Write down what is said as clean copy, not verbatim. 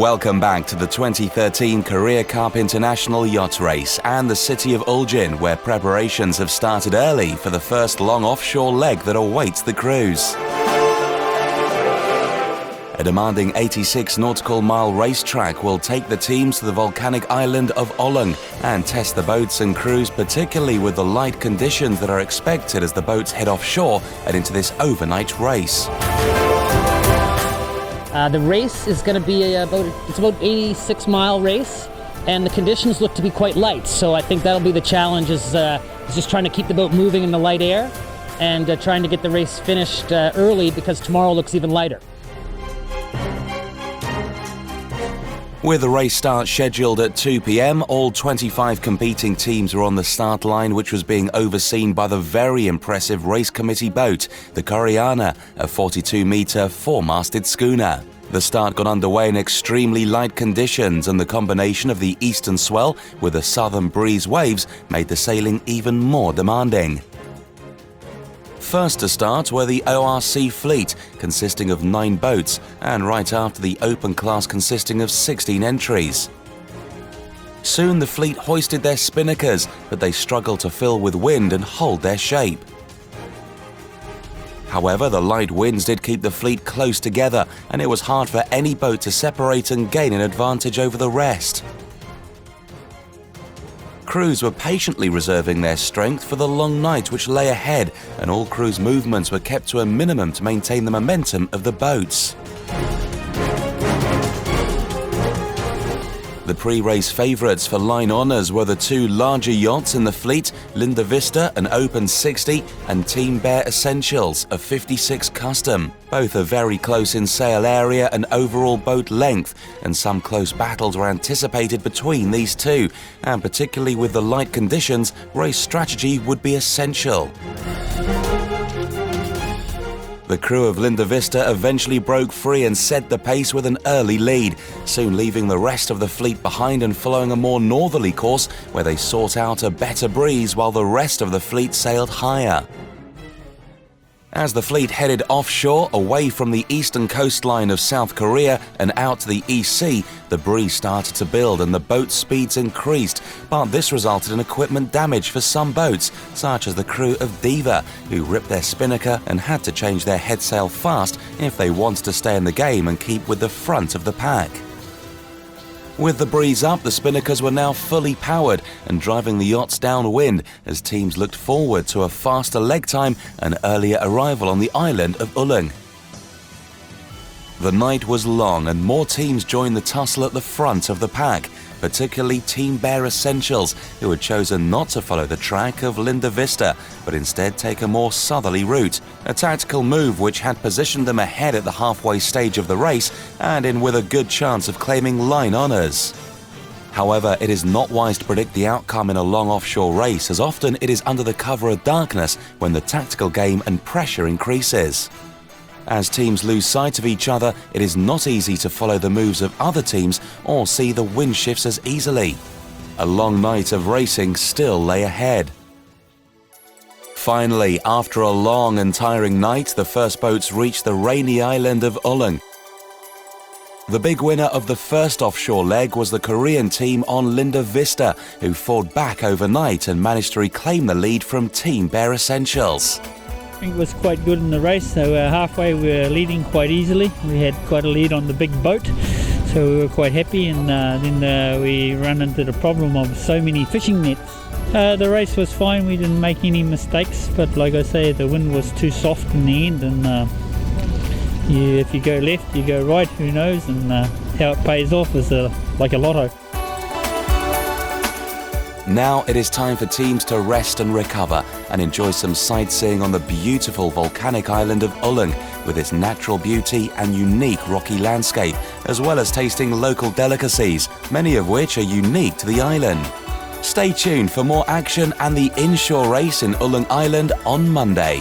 Welcome back to the 2013 Korea Cup International Yacht Race and the city of Uljin, where preparations have started early for the first long offshore leg that awaits the cruise. A demanding 86 nautical mile racetrack will take the teams to the volcanic island of Ulleung and test the boats and crews, particularly with the light conditions that are expected as the boats head offshore and into this overnight race. The race is going to be about 86-mile race, and the conditions look to be quite light. So I think that'll be the challenge, is just trying to keep the boat moving in the light air and trying to get the race finished early, because tomorrow looks even lighter. With the race start scheduled at 2 p.m, all 25 competing teams were on the start line, which was being overseen by the very impressive race committee boat, the Koreana, a 42-metre, four-masted schooner. The start got underway in extremely light conditions, and the combination of the eastern swell with the southern breeze waves made the sailing even more demanding. First to start were the ORC fleet, consisting of 9 boats, and right after the open class consisting of 16 entries. Soon the fleet hoisted their spinnakers, but they struggled to fill with wind and hold their shape. However, the light winds did keep the fleet close together, and it was hard for any boat to separate and gain an advantage over the rest. Crews were patiently reserving their strength for the long night which lay ahead, and all crews' movements were kept to a minimum to maintain the momentum of the boats. The pre-race favourites for line honours were the 2 larger yachts in the fleet, Linda Vista, an open 60, and Team Bear Essentials, a 56 custom. Both are very close in sail area and overall boat length, and some close battles were anticipated between these two, and particularly with the light conditions, race strategy would be essential. The crew of Linda Vista eventually broke free and set the pace with an early lead, soon leaving the rest of the fleet behind and following a more northerly course where they sought out a better breeze while the rest of the fleet sailed higher. As the fleet headed offshore, away from the eastern coastline of South Korea and out to the East Sea, the breeze started to build and the boat speeds increased, but this resulted in equipment damage for some boats, such as the crew of Diva, who ripped their spinnaker and had to change their headsail fast if they wanted to stay in the game and keep with the front of the pack. With the breeze up, the spinnakers were now fully powered and driving the yachts downwind as teams looked forward to a faster leg time and earlier arrival on the island of Ulleung. The night was long and more teams joined the tussle at the front of the pack, particularly Team Bear Essentials, who had chosen not to follow the track of Linda Vista, but instead take a more southerly route, a tactical move which had positioned them ahead at the halfway stage of the race and in with a good chance of claiming line honours. However, it is not wise to predict the outcome in a long offshore race, as often it is under the cover of darkness when the tactical game and pressure increases. As teams lose sight of each other, it is not easy to follow the moves of other teams or see the wind shifts as easily. A long night of racing still lay ahead. Finally, after a long and tiring night, the first boats reached the rainy island of Ulleung. The big winner of the first offshore leg was the Korean team on Linda Vista, who fought back overnight and managed to reclaim the lead from Team Bear Essentials. I think it was quite good in the race, so halfway we were leading quite easily. We had quite a lead on the big boat, so we were quite happy, and then we ran into the problem of so many fishing nets. The race was fine, we didn't make any mistakes, but like I say, the wind was too soft in the end, and if you go left, you go right, who knows, and how it pays off is like a lotto. Now it is time for teams to rest and recover and enjoy some sightseeing on the beautiful volcanic island of Ulleung with its natural beauty and unique rocky landscape, as well as tasting local delicacies, many of which are unique to the island. Stay tuned for more action and the inshore race in Ulleung Island on Monday.